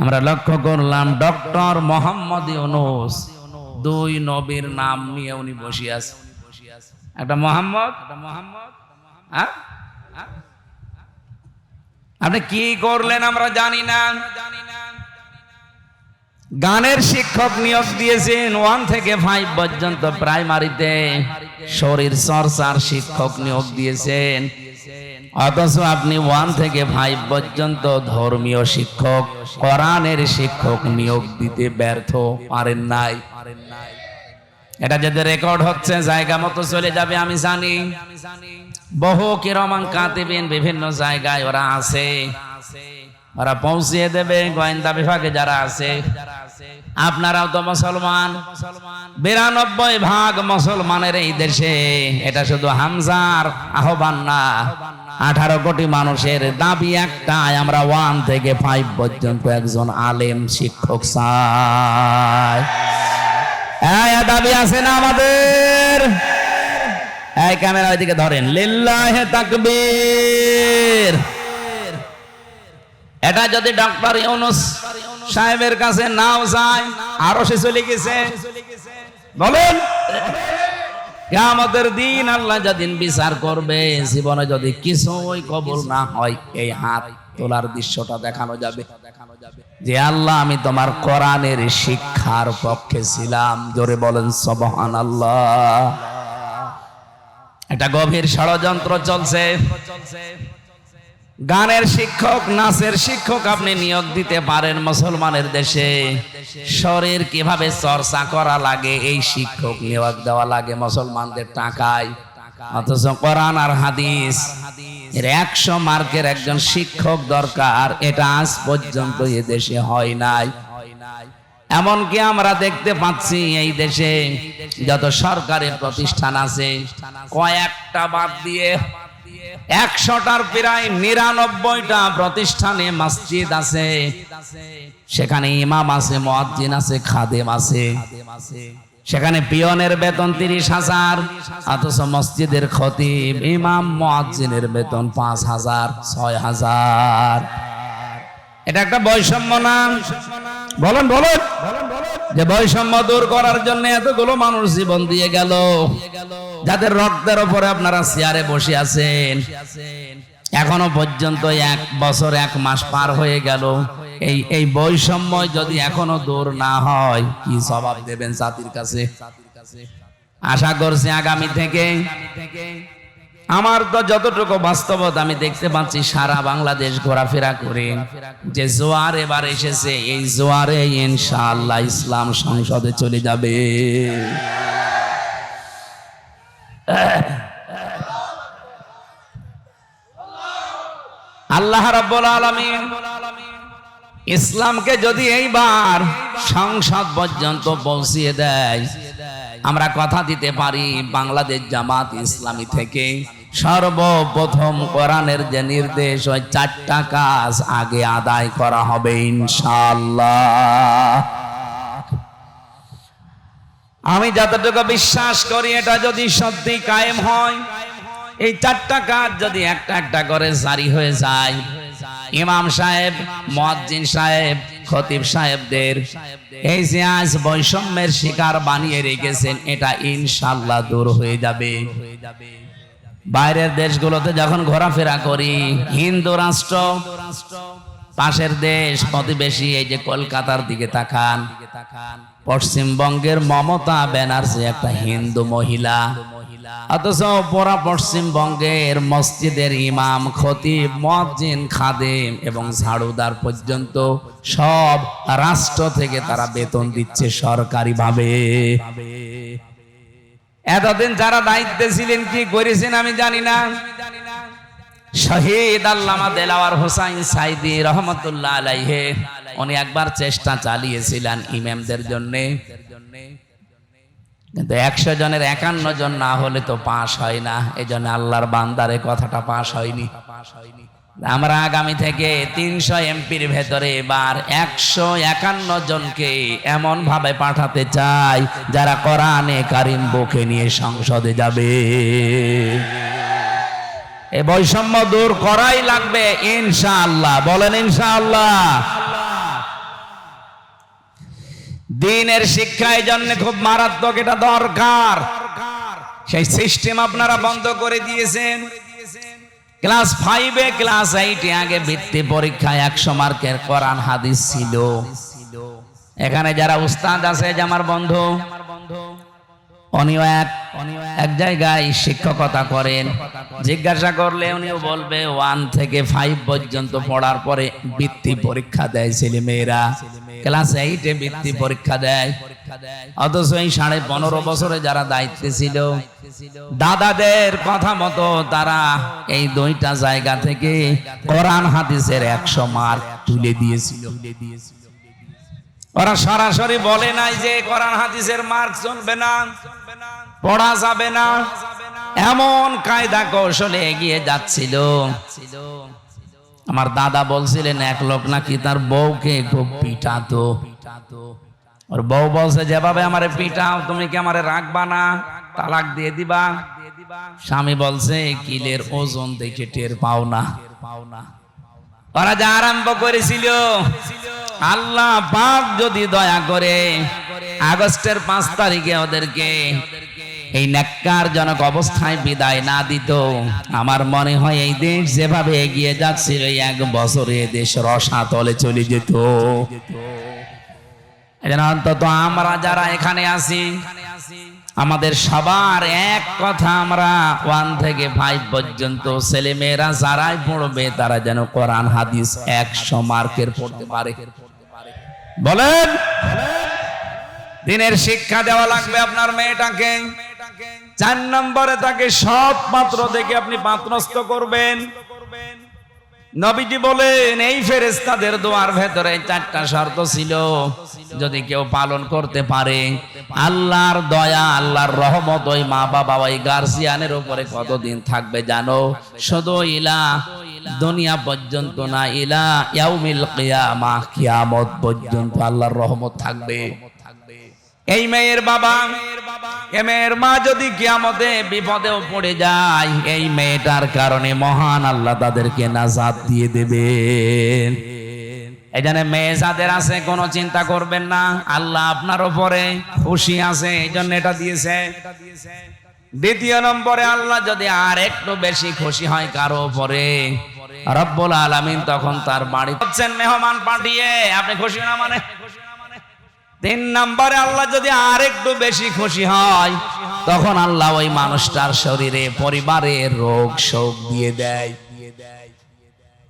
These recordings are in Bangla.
আমরা লক্ষ্য করলাম ডক্টর মোহাম্মদ ইউনূস দুই নবীর নাম নিয়ে উনি বসে আছে। একটা মোহাম্মদ, হ্যাঁ? আপনি কি করলেন আমরা জানি না। গানের শিক্ষক নিয়োগ দিয়েছেন 1 থেকে 5 পর্যন্ত প্রাইমারিতে, শরীর চর্চার শিক্ষক নিয়োগ দিয়েছেন, অথচ আপনি 1 থেকে 5 পর্যন্ত ধর্মীয় শিক্ষক, কোরআনের শিক্ষক নিয়োগ দিতে ব্যর্থ পারেন নাই। এটা যদি রেকর্ড হচ্ছে জায়গা মতো চলে যাবে আমি জানি। বহু কিরামান কাতিবিন বিভিন্ন জায়গায় ওরা আছে, ওরা পৌঁছিয়ে দেবে। গোয়েন্দা বিভাগে যারা আছে, আপনারাও তো মুসলমান, 92% মুসলমানের এই দেশে। এটা শুধু হামজার আহ্বান না, 18 কোটি মানুষের দাবি একটাই, আমরা 1 থেকে 5 পর্যন্ত একজন আলেম শিক্ষক চাই। এই দাবি আছে না আমাদের? এই ক্যামেরা ওইদিকে ধরেন, লিল্লাহে তাকবীর। এটা যদি ডক্টর ইউনূস সাহেবের কাছে নাও যায়, আরো সে চলে গেছে, বলেন কিয়ামতের দিন আল্লাহ যেদিন বিচার করবে, জীবনে যদি কিছুই কবুল না হয়, এই হাত তোলার দৃশ্যটা দেখানো যাবে যে আল্লাহ আমি তোমার কোরআনের শিক্ষার পক্ষে ছিলাম। জোরে বলেন সুবহানাল্লাহ। একটা গভীর ষড়যন্ত্র চলছে। গানের শিক্ষক, নাচের শিক্ষক আপনি নিয়োগ দিতে পারেন মুসলমানের দেশে, শরীর কিভাবে চর্চা করা লাগে এই শিক্ষক নিয়োগ দেওয়া লাগে মুসলমানদের টাকায়, অথচ কোরআন আর হাদিস এর 100 মার্কের একজন শিক্ষক দরকার, এটা আজ পর্যন্ত এ দেশে হয় নাই। এমনকি আমরা দেখতে পাচ্ছি এই দেশে যত সরকারি প্রতিষ্ঠান আছে, কয়েকটা বাদ দিয়ে 100টার প্রায় 99টা প্রতিষ্ঠানে মসজিদ আছে, সেখানে ইমাম আছে, মুয়াজ্জিন আছে, খাদেম আছে। সেখানে পিয়নের বেতন 30,000, অথচ মসজিদের খতিব, ইমাম, মুয়াজ্জিনের বেতন 5,000, 6,000। এটা একটা বৈষম্য না? বলেন বলেন, যে বৈষম্য দূর করার জন্য এতগুলো মানুষ জীবন দিয়ে গেল, যাদের রক্তের উপরে আপনারা চেয়ারে বসে আছেন, এখনো পর্যন্ত 1 বছর 1 মাস পার হয়ে গেল। এই বৈষম্য যদি এখনো দূর না হয়, কি জবাব দেবেন জাতির কাছে? আশা করছি আগামী থেকে, আমার তো যতটুকু বাস্তবতা আমি দেখতে পাচ্ছি, সারা বাংলাদেশ ঘোরাফেরা করে যে জোয়ার এবার এসেছে, এই জোয়ারে ইনশাআল্লাহ ইসলাম সংসদে চলে যাবে। আল্লাহ রাব্বুল আলামিন ইসলামকে যদি এইবার সংসদ পর্যন্ত পৌঁছিয়ে দেয়, আমরা কথা দিতে পারি বাংলাদেশ জামাত ইসলামী থেকে সর্বপ্রথম কোরআনের যে নির্দেশ, ওই 4টা কাজ আগে আদায় করা হবে ইনশাআল্লাহ। আমি যতটুকু বিশ্বাস করি, এটা যদি সত্যি কায়েম হয়, এই 4টা কাজ যদি একটা একটা করে জারি হয়ে যায়, ইমাম সাহেব, মুয়াজ্জিন সাহেব, খতিব সাহেবদের এই যে আজ বৈষম্যের শিকার বানিয়ে রেখেছেন, এটা ইনশাআল্লাহ দূর হয়ে যাবে। বাইরের দেশগুলোতে যখন ঘোরাফেরা করি, হিন্দু রাষ্ট্র, পাশের দেশ প্রতিবেশী, এই যে কলকাতার দিকে তাকান, পশ্চিমবঙ্গের মমতা ব্যানার্জি একটা হিন্দু মহিলা, অথচ পুরা পশ্চিমবঙ্গের মসজিদের ইমাম, খতিব, মুয়াজ্জিন, খাদেম এবং ঝাড়ুদার পর্যন্ত সব রাষ্ট্র থেকে তারা বেতন দিচ্ছে সরকারি ভাবে। এতদিন যারা দায়িত্বে ছিলেন কি করেছেন আমি জানি না। শহীদ আল্লামা দেলাওয়ার হোসাইন সাইদি রহমতুল্লাহ আলাইহি, উনি একবার চেষ্টা চালিয়েছিলেন ইমামদের জন্য, কিন্তু 100 জনের 51 জন না হলে তো পাস হয় না। এই জন্য আল্লাহর বান্দারে কথাটা পাস হয়নি। আমরা আগামী থেকে 300 এমপির ভেতরে এবার 151 জনকে এমন ভাবে পাঠাতে চাই যারা কোরআনে কারিম বুকে নিয়ে সংসদে যাবে। এই বৈষম্য দূর করাই লাগবে ইনশাআল্লাহ। বলেন ইনশাআল্লাহ। দিনের শিক্ষা এই জন্য খুব মারাত্মক, এটা দরকার। সেই সিস্টেম আপনারা বন্ধ করে দিয়েছেন। ক্লাস 5-এ ক্লাস 8-এ আগে ভিত্তি পরীক্ষায় 100 মার্কের কোরআন হাদিস ছিল। এখানে যারা উস্তাদ আছে, যে আমার বন্ধু, উনিও এক জায়গায় শিক্ষকতা করেন। জিজ্ঞাসা করলে উনিও বলবে 1 থেকে 5 পর্যন্ত পড়ার পরে বৃত্তি পরীক্ষা দেয় ছেলে মেয়েরা। ক্লাস 8-এ বৃত্তি পরীক্ষা দেয়। অথচ এই 15.5 বছরে যারা দায়িত্বে ছিল, দাদাদের কথা মতো তারা এই 2টা জায়গা থেকে কোরআন হাদিসের 100 মার্ক তুলে দিয়েছিল। ওরা সরাসরি বলে নাই যে কোরআন হাদিসের মার্ক চলবে না, পড়া যাবে না। এমন কায়দা কৌশলে এগিয়ে যাচ্ছিল। আমার দাদা বলছিলেন এক লোক নাকি তার বউকে খুব পিটাতো। ওর বউ বলছে, যেভাবে আমারে পিটাও তুমি কি আমারে রাখবা না, তালাক দিয়ে দিবা? স্বামী বলছে, কিলের ওজন দেখে টের পাও না। ওরা যা আরম্ভ করেছিল, আল্লাহ পাক যদি দয়া করে আগস্টের 5 তারিখে ওদেরকে এই নেককারজনক অবস্থায় বিদায় না দিত, আমার মনে হয় এই দেশ যেভাবে এগিয়ে যাচ্ছিল, 1 বছরে দেশ রসাতলে চলে যেত। অন্তত আমরা যারা এখানে আছি, আমাদের সবার এক কথা, আমরা 1 থেকে 5 পর্যন্ত ছেলে মেয়েরা যারাই পড়বে তারা যেন কোরআন হাদিস 100 মার্কের পড়তে পারে। বলেন, দিনের শিক্ষা দেওয়া লাগবে আপনার মেয়েটাকে। 4 নম্বরে তাকে সৎ পাত্র দেখে আপনি পাত্রস্থ করবেন। নবীজি বলেন, এই ফেরেশতাদের দোয়ার ভেতরে 4টা শর্ত ছিল, যদি কেউ পালন করতে পারে, আল্লাহর দয়া, আল্লাহর রহমত ওই মা বাবা, ওই গার্জিয়ানের উপরে কতদিন থাকবে জানো? শুধু ইলা দুনিয়া পর্যন্ত না, ইলা ইয়াউমিল কিয়ামাহ, কিয়ামত পর্যন্ত আল্লাহর রহমত থাকবে। এই মেয়ের বাবা, এই মেয়ের মা যদি কিয়ামতে বিপদেও পড়ে যায়, এই মেয়েটার কারণে মহান আল্লাহ তাদেরকে নাজাত দিয়ে দেবেন। এই জন্য মেয়ে যাদের আছে কোনো চিন্তা করবেন না, আল্লাহ আপনার উপরে খুশি আছে, এই জন্য এটা দিয়েছে। 2 নম্বরে, আল্লাহ যদি আর একটু বেশি খুশি হয় কারো উপরে, রব্বুল আলামিন তখন তার বাড়ি হচ্ছেন মেহমান পাঠিয়ে, আপনি খুশি না মানে? 3 নম্বরে, আল্লাহ যদি আর একটু বেশি খুশি হয়, তখন আল্লাহ ওই মানুষটার শরীরে, পরিবারে রোগ শোক দিয়ে দেয়।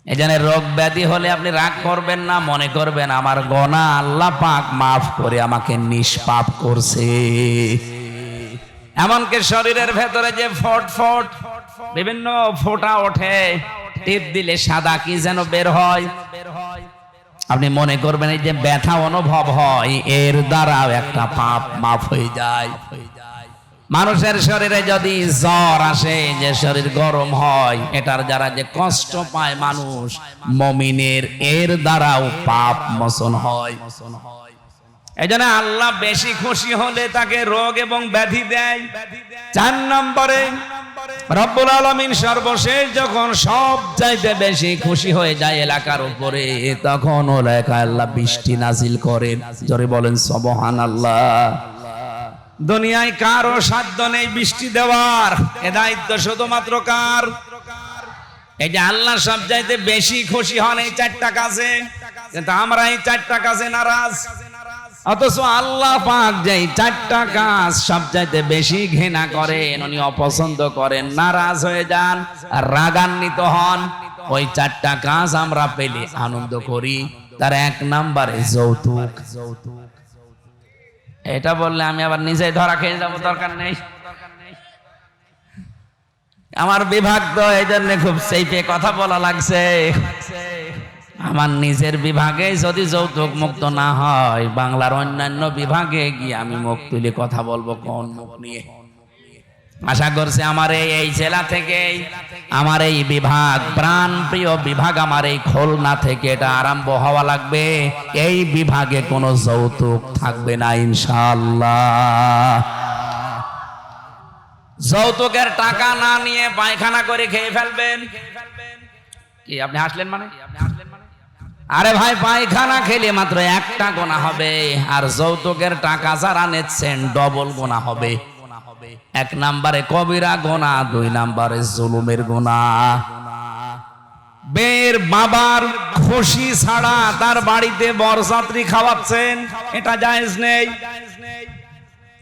এই জন্য রোগ ব্যাধি হলে আপনি রাগ করবেন না, মনে করবেন আমার গুনাহ আল্লাহ পাক মাফ করে আমাকে নিষ্পাপ করছে। এমনকি শরীরের ভেতরে যে ফট বিভিন্ন ফোঁটা ওঠে, টিপ দিলে সাদা কি যেন বের হয়, আপনি মনে করবেন এই যে ব্যথা অনুভব হয়, এর দ্বারাও একটা পাপ মাফ হয়ে যায়। মানুষের শরীরে যদি জ্বর আসে, যে শরীর গরম হয়, এটার দ্বারা যে কষ্ট পায় মানুষ, মুমিনের এর দ্বারাও পাপ মোচন হয়। এই জন্য আল্লাহ বেশি খুশি হলে তাকে রোগ এবং ব্যাধি দেয়। 4 নম্বরে, রব্বুল আলামিন সর্বশেষ যখন সব চাইতে বেশি খুশি হয়ে যায় এলাকার উপরে, তখন এলাকায় আল্লাহ বৃষ্টি নাজিল করেন। জোরে বলেন সুবহানাল্লাহ। দুনিয়ায় কারো সাধ্য নেই বৃষ্টি দেওয়ার, এ দায়িত্ব শুধুমাত্র কার? এই যে আল্লাহ সব চাইতে বেশি খুশি হন এই 4টা কাজে, কিন্তু আমরা এই 4টা কাজে নারাজ। অথচ আল্লাহ পাক যে 4টা কাজ সবচাইতে বেশি ঘৃণা করেন, উনি অপছন্দ করেন, নারাজ হয়ে যান, রাগান্বিত হন, ওই 4টা কাজ আমরা পেলে আনন্দ করি। তার 1 নম্বরে যৌতুক। এটা বললে আমি আবার নিজেই ধরা খেয়ে যাবো, দরকার নেই। আমার বিভাগ তো এই জন্য খুব সেইপে কথা বলা লাগছে। আমার নিজের বিভাগে যদি যৌতুক মুক্ত না হয়, বাংলার অন্যান্য বিভাগে গিয়ে আমি মুখ তুলে কথা বলবো কোন মুখ নিয়ে? আশা করছি আমার এই জেলা থেকে, আমার এই বিভাগ, প্রাণ প্রিয় বিভাগ, আমার এই খুলনা থেকে এটা আরম্ভ হওয়া লাগবে। এই বিভাগে কোনো যৌতুক থাকবে না ইনশাআল্লাহ। যৌতুকের টাকা না নিয়ে পায়খানা করে খেয়ে ফেলবেন। কি আপনি হাসলেন মানে? আরে ভাই পায়খানা খেলে মাত্র একটা গোনা হবে, আর যৌতুকের টাকা যারা নিচ্ছেন ডবল গোনা হবে। 1 নম্বরে কবিরা গোনা, 2 নম্বরে জুলুমের গোনা। বের বাবার খুশি ছাড়া তার বাড়িতে বরযাত্রী খাওয়াচ্ছেন, এটা জায়েজ নেই।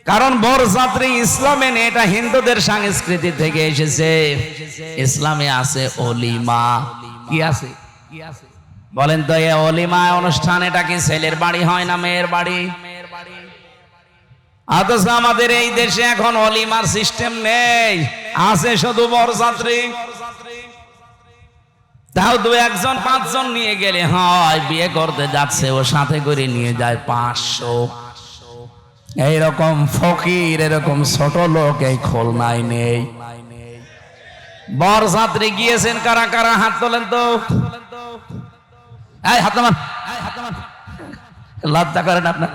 কারণ বরযাত্রী ইসলামে নেই, এটা হিন্দুদের সংস্কৃতি থেকে এসেছে। ইসলামে আছে অলিমা। কি আছে বলেন তো? এই অলিমা অনুষ্ঠান, এটা কি ছেলের বাড়ি হয় না মেয়ের বাড়ি? অথচ আমাদের এই দেশে এখন অলিমার সিস্টেম নেই, আছে শুধু বরযাত্রী। তাও 2-1 জন 5 জন নিয়ে গেলে হয়, বিয়ে করতে যাচ্ছে ও সাথে করে নিয়ে যায় 500। এইরকম ফকির, এরকম ছোট লোক এই খুলনায় নেই। বরযাত্রী গিয়েছেন কারা কারা? হাত তোলেন তো। এই হাত নামান। লজ্জা করেন আপনার?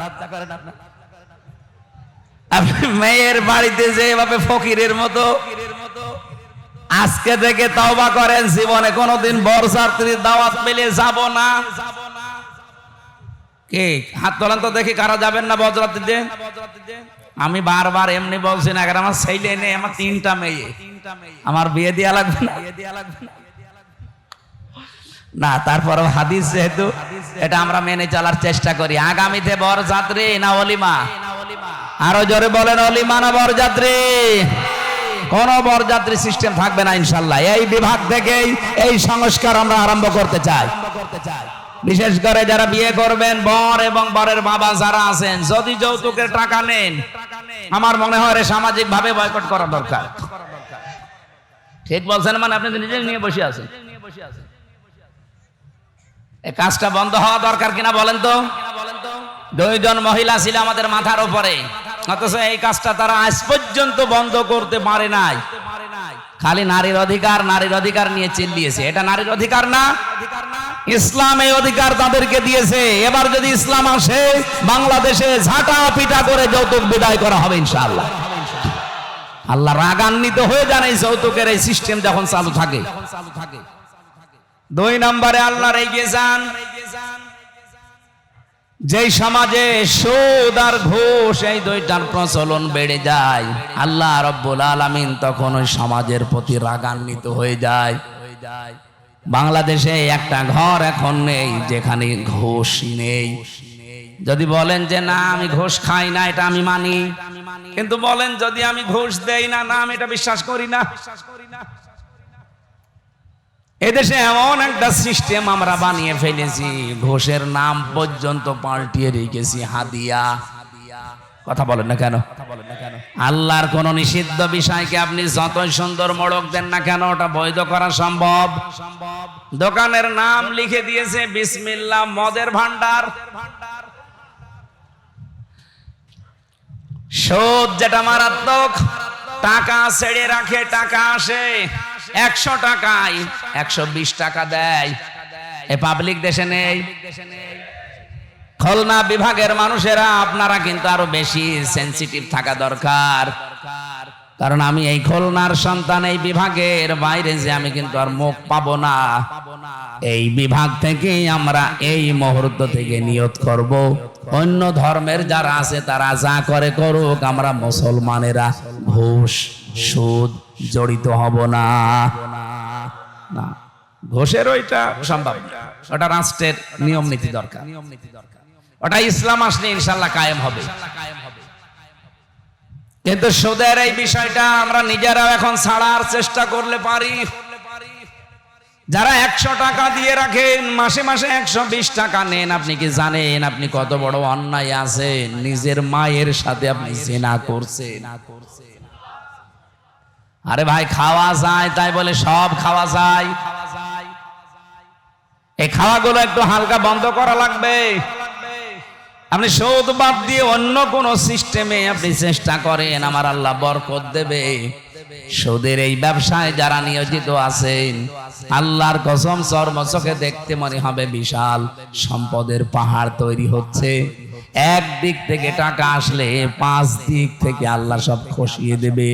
আপনি মেয়ের বাড়িতে যেভাবে ফকিরের মতো আজকে থেকে তওবা করেন, জীবনে কোনোদিন বরযাত্রীর দাওয়াত পেলে যাব না। কে হাত তোলেন তো দেখি, কারা যাবেন না বরযাত্রীতে? আমি বারবার এমনি বলছি না, আমার ছেলে নেই, আমার 3টা মেয়ে, আমার বিয়ে দেয়া লাগবে না? না, তারপরও হাদিস যেহেতু, এটা আমরা মেনে চলার চেষ্টা করি। আগামীতে বরযাত্রী না অলিমা? আরো জোরে বলেন, অলিমা না বরযাত্রী? কোন বরযাত্রী সিস্টেম থাকবে না ইনশাল্লাহ। এই বিভাগ থেকেই এই সংস্কার আমরা আরম্ভ করতে চাই। বিশেষ করে যারা বিয়ে করবেন, বর এবং বরের বাবা যারা আছেন, যদি যৌতুকের টাকা নেন, আমার মনে হয় সামাজিক ভাবে বয়কট করা দরকার। ঠিক বলছেন? মানে আপনি নিজে নিয়ে বসে আছেন, এই কাজটা বন্ধ হওয়া দরকার কিনা বলেন তো? 2 জন মহিলা ছিল আমাদের মাথার উপরে, অথচ এই কাজটা তারা আজ পর্যন্ত বন্ধ করতে পারে নাই। খালি নারীর অধিকার, নারীর অধিকার নিয়ে চিল্লিয়েছে। এটা নারীর অধিকার না, ইসলাম এই অধিকার তাদেরকে দিয়েছে। এবার যদি ইসলাম আসে, বাংলাদেশে ঝাঁটা পিটা করে যৌতুক বিদায় করা হবে ইনশাআল্লাহ। আল্লাহ রাগান্বিত হয়ে যান এই যৌতুকের এই সিস্টেম যখন চালু থাকে। 2 নম্বরে আল্লাহর এগিয়ে যান। যেই সমাজে সুদ আর ঘুষ, এই 2টার প্রচলন বেড়ে যায়, আল্লাহ রাব্বুল আলামিন তখন ওই সমাজের প্রতি রাগান্বিত হয়ে যায়। বাংলাদেশে একটা ঘর এখন নেই যেখানে ঘুষ নেই। যদি বলেন যে না আমি ঘুষ খাই না, এটা আমি মানি, কিন্তু বলেন যদি আমি ঘুষ দেই না, না আমি এটা বিশ্বাস করি না। এদেশে এমন একটা সিস্টেম আমরা বানিয়ে ফেলেছি, ঘুষের নাম পর্যন্ত পাল্টিয়ে রেখেছি হাদিয়া। কথা বলেন না কেন? আল্লাহর কোন নিষিদ্ধ বিষয়কে আপনি যতই সুন্দর মোড়ক দেন না কেন, ওটা বৈধ করা সম্ভব? দোকানের নাম লিখে দিয়েছে বিসমিল্লাহ মদের ভান্ডার। সুদ যেটা মারাত্মক, টাকা ছেড়ে রাখে, টাকা আসে 100 টাকায় 120 টাকা দেয়। এ পাবলিক দেশে নেই। খুলনা বিভাগের মানুষেরা আপনারা কিন্তু আরো বেশি সেনসিটিভ থাকা দরকার, কারণ আমি এই খুলনার সন্তান, এই বিভাগের বাইরে যে আমি কিন্তু আর মুখ পাবো না। এই বিভাগ থেকেই আমরা এই মুহূর্ত থেকে নিয়ত করব, অন্য ধর্মের যারা আছে তারা যা করে করুক, আমরা মুসলমানেরা ঘুষ সুদ জড়িত হব না। না, ঘুষের ওইটা সম্ভব না, ওটা রাষ্ট্রের নিয়ম নীতি দরকার, ওটা ইসলাম আসলে ইনশাল্লাহ কায়েম হবে। কিন্তু সুদের এই বিষয়টা আমরা নিজেরাও এখন ছাড়ার চেষ্টা করলে পারি। যারা 100 টাকা দিয়ে রাখেন, মাসে মাসে 120 টাকা নেন, আপনি কি জানেন আপনি কত বড় অন্যায় আছেন? নিজের মায়ের সাথে আপনি জিনা করছেন। আরে ভাই, খাওয়া যায় তাই বলে সব খাওয়া যায়? এই খাওয়াগুলো একটু হালকা বন্ধ করা লাগবে। আপনি সুদ বাদ দিয়ে অন্য কোন সিস্টেমে আপনি চেষ্টা করেন, আমার আল্লাহ বরকত দেবে। সুদের এই ব্যবসায় যারা নিয়োজিত আছেন, আল্লাহর কসম চর্মচোখে দেখতে মনে হবে বিশাল সম্পদের পাহাড় তৈরি হচ্ছে। এক দিক থেকে টাকা আসলে 5 দিক থেকে আল্লাহ সব খসিয়ে দেবে।